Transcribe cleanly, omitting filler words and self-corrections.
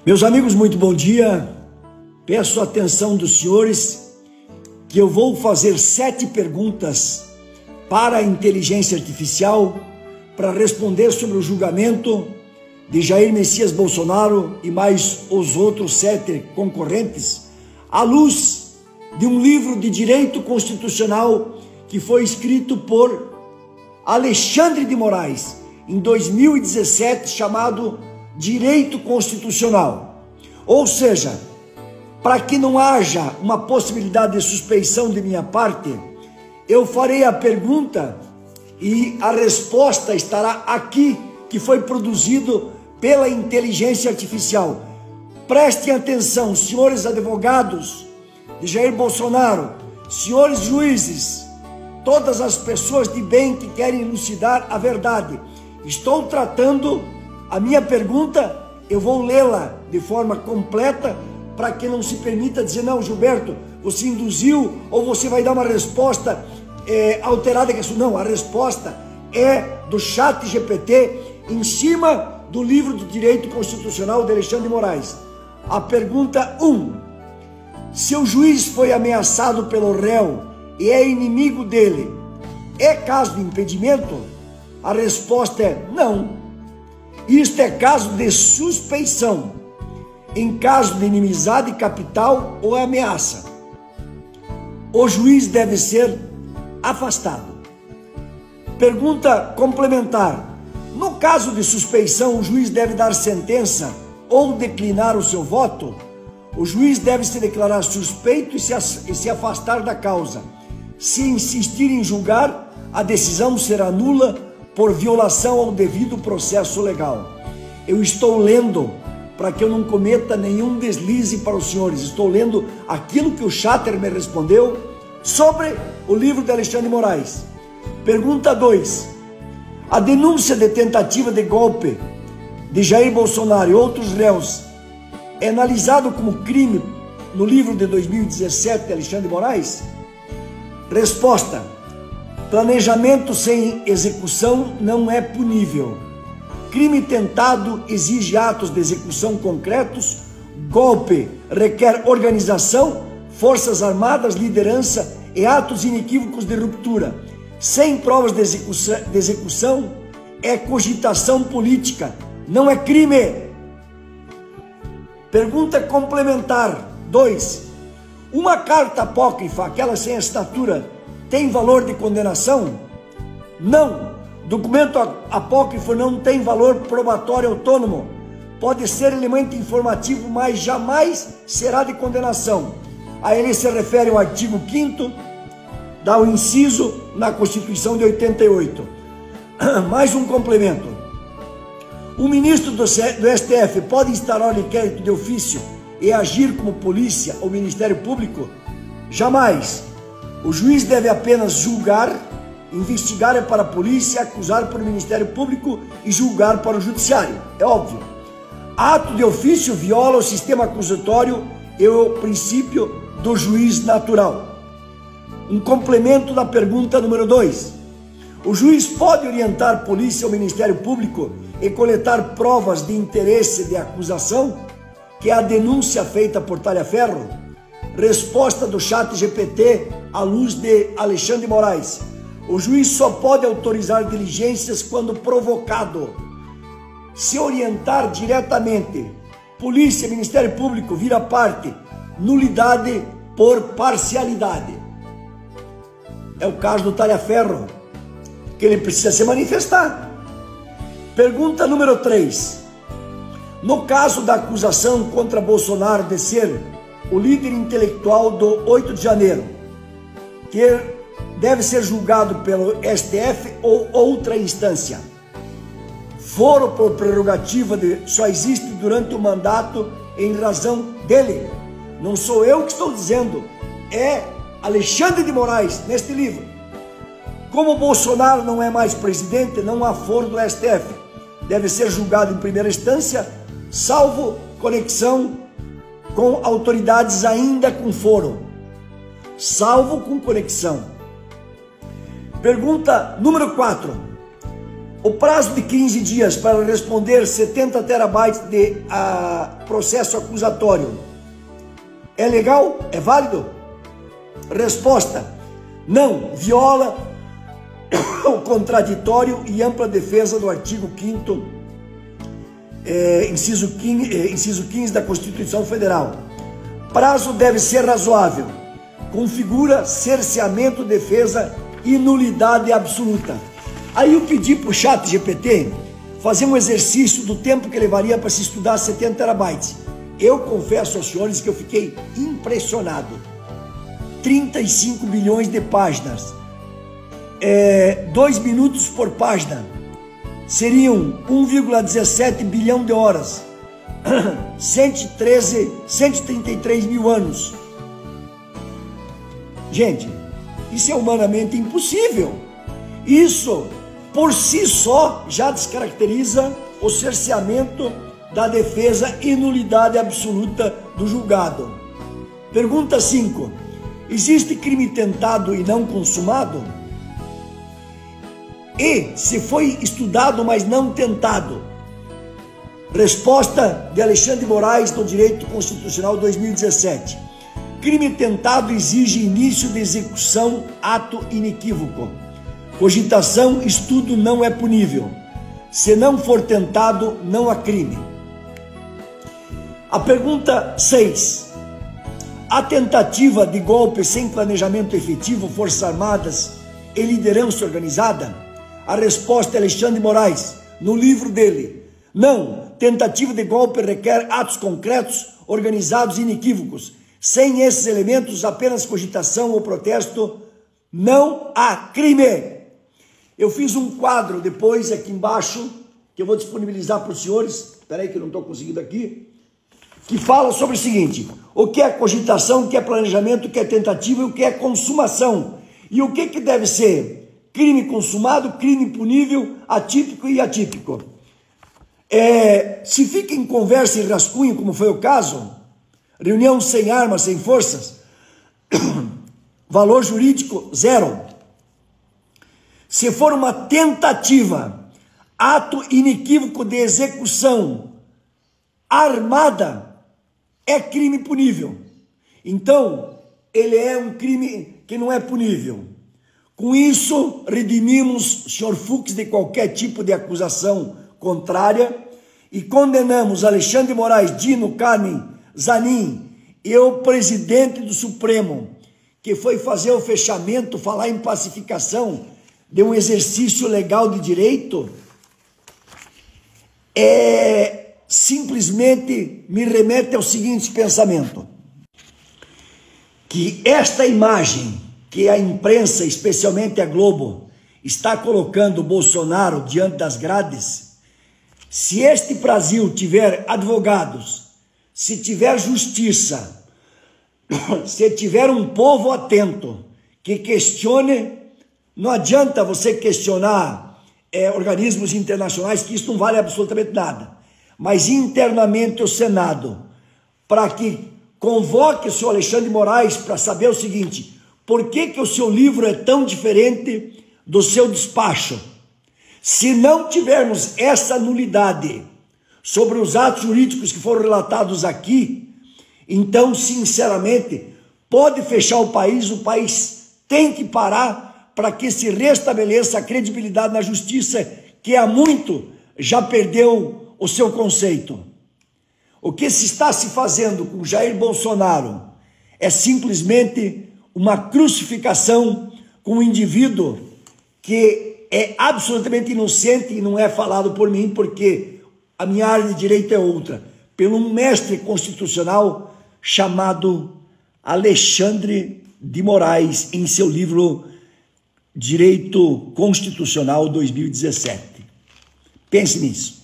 Meus amigos, muito bom dia. Peço a atenção dos senhores que eu vou fazer 7 perguntas para a inteligência artificial para responder sobre o julgamento de Jair Messias Bolsonaro e mais os outros 7 concorrentes, à luz de um livro de direito constitucional que foi escrito por Alexandre de Moraes em 2017, chamado Direito Constitucional. Ou seja, para que não haja uma possibilidade de suspeição de minha parte, eu farei a pergunta e a resposta estará aqui, que foi produzido pela inteligência artificial. Prestem atenção, senhores advogados de Jair Bolsonaro, senhores juízes, todas as pessoas de bem que querem elucidar a verdade. Estou tratando a minha pergunta, eu vou lê-la de forma completa para que não se permita dizer, não, Gilberto, você induziu ou você vai dar uma resposta alterada. Não, a resposta é do ChatGPT em cima do livro do Direito Constitucional de Alexandre de Moraes. A pergunta 1. Se o juiz foi ameaçado pelo réu e é inimigo dele, é caso de impedimento? A resposta é não. Isto é caso de suspeição, em caso de inimizade capital ou ameaça. O juiz deve ser afastado. Pergunta complementar. No caso de suspeição, o juiz deve dar sentença ou declinar o seu voto? O juiz deve se declarar suspeito e se afastar da causa. Se insistir em julgar, a decisão será nula por violação ao devido processo legal. Eu estou lendo para que eu não cometa nenhum deslize para os senhores. Estou lendo aquilo que o Chatter me respondeu sobre o livro de Alexandre de Moraes. Pergunta 2. A denúncia de tentativa de golpe de Jair Bolsonaro e outros réus é analisado como crime no livro de 2017 de Alexandre de Moraes? Resposta. Planejamento sem execução não é punível. Crime tentado exige atos de execução concretos. Golpe requer organização, forças armadas, liderança e atos inequívocos de ruptura. Sem provas de execução é cogitação política, não é crime. Pergunta complementar 2. Uma carta apócrifa, aquela sem assinatura, tem valor de condenação? Não. Documento apócrifo não tem valor probatório autônomo. Pode ser elemento informativo, mas jamais será de condenação. A ele se refere o artigo 5º, dá o inciso na Constituição de 88. Mais um complemento. O ministro do STF pode instaurar inquérito de ofício e agir como polícia ou Ministério Público? Jamais. O juiz deve apenas julgar, investigar é para a polícia, acusar para o Ministério Público e julgar para o Judiciário. É óbvio. Ato de ofício viola o sistema acusatório e o princípio do juiz natural. Um complemento da pergunta número 2. O juiz pode orientar polícia ou Ministério Público e coletar provas de interesse de acusação, que é a denúncia feita por talha-ferro? Resposta do ChatGPT à luz de Alexandre de Moraes. O juiz só pode autorizar diligências quando provocado. Se orientar diretamente, polícia, Ministério Público, vira parte, nulidade por parcialidade. É o caso do talha-ferro, que ele precisa se manifestar. Pergunta número 3. No caso da acusação contra Bolsonaro de ser o líder intelectual do 8 de janeiro, que deve ser julgado pelo STF ou outra instância. Foro por prerrogativa só existe durante o mandato em razão dele. Não sou eu que estou dizendo, é Alexandre de Moraes, neste livro. Como Bolsonaro não é mais presidente, não há foro do STF. Deve ser julgado em primeira instância, salvo conexão com autoridades ainda com foro. Salvo com conexão. Pergunta número 4. O prazo de 15 dias para responder 70 terabytes de processo acusatório é legal? É válido? Resposta: não, viola o contraditório e ampla defesa do artigo 5º, inciso 15 da Constituição Federal. Prazo deve ser razoável, configura cerceamento, defesa e nulidade absoluta. Aí eu pedi para o ChatGPT fazer um exercício do tempo que levaria para se estudar 70 terabytes. Eu confesso aos senhores que eu fiquei impressionado. 35 bilhões de páginas, 2 minutos por página, seriam 1,17 bilhão de horas, 133 mil anos. Gente, isso é humanamente impossível. Isso, por si só, já descaracteriza o cerceamento da defesa e nulidade absoluta do julgado. Pergunta 5. Existe crime tentado e não consumado? E se foi estudado, mas não tentado? Resposta de Alexandre de Moraes no Direito Constitucional 2017. Crime tentado exige início de execução, ato inequívoco. Cogitação, estudo não é punível. Se não for tentado, não há crime. A pergunta 6. A tentativa de golpe sem planejamento efetivo, Forças Armadas e liderança organizada? A resposta é Alexandre de Moraes, no livro dele. Não, tentativa de golpe requer atos concretos, organizados e inequívocos. Sem esses elementos, apenas cogitação ou protesto, não há crime. Eu fiz um quadro depois aqui embaixo, que eu vou disponibilizar para os senhores, espera aí que eu não estou conseguindo aqui, que fala sobre o seguinte: o que é cogitação, o que é planejamento, o que é tentativa e o que é consumação. E o que deve ser crime consumado, crime punível, atípico e atípico. Se fica em conversa e rascunho, como foi o caso, reunião sem armas, sem forças, valor jurídico zero. Se for uma tentativa, ato inequívoco de execução armada, é crime punível. Então, ele é um crime que não é punível. Com isso, redimimos o senhor Fux de qualquer tipo de acusação contrária e condenamos Alexandre de Moraes, Dino, Carmen, Zanin e o presidente do Supremo, que foi fazer o fechamento, falar em pacificação de um exercício legal de direito, simplesmente me remete ao seguinte pensamento: que esta imagem que a imprensa, especialmente a Globo, está colocando o Bolsonaro diante das grades, se este Brasil tiver advogados, se tiver justiça, se tiver um povo atento que questione, não adianta você questionar organismos internacionais, que isso não vale absolutamente nada, mas internamente o Senado, para que convoque o senhor Alexandre de Moraes para saber o seguinte: por que o seu livro é tão diferente do seu despacho? Se não tivermos essa nulidade sobre os atos jurídicos que foram relatados aqui, então, sinceramente, pode fechar o país tem que parar para que se restabeleça a credibilidade na justiça, que há muito já perdeu o seu conceito. O que se está se fazendo com Jair Bolsonaro é simplesmente uma crucificação com um indivíduo que é absolutamente inocente e não é falado por mim, porque a minha área de direito é outra, pelo um mestre constitucional chamado Alexandre de Moraes, em seu livro Direito Constitucional 2017. Pense nisso.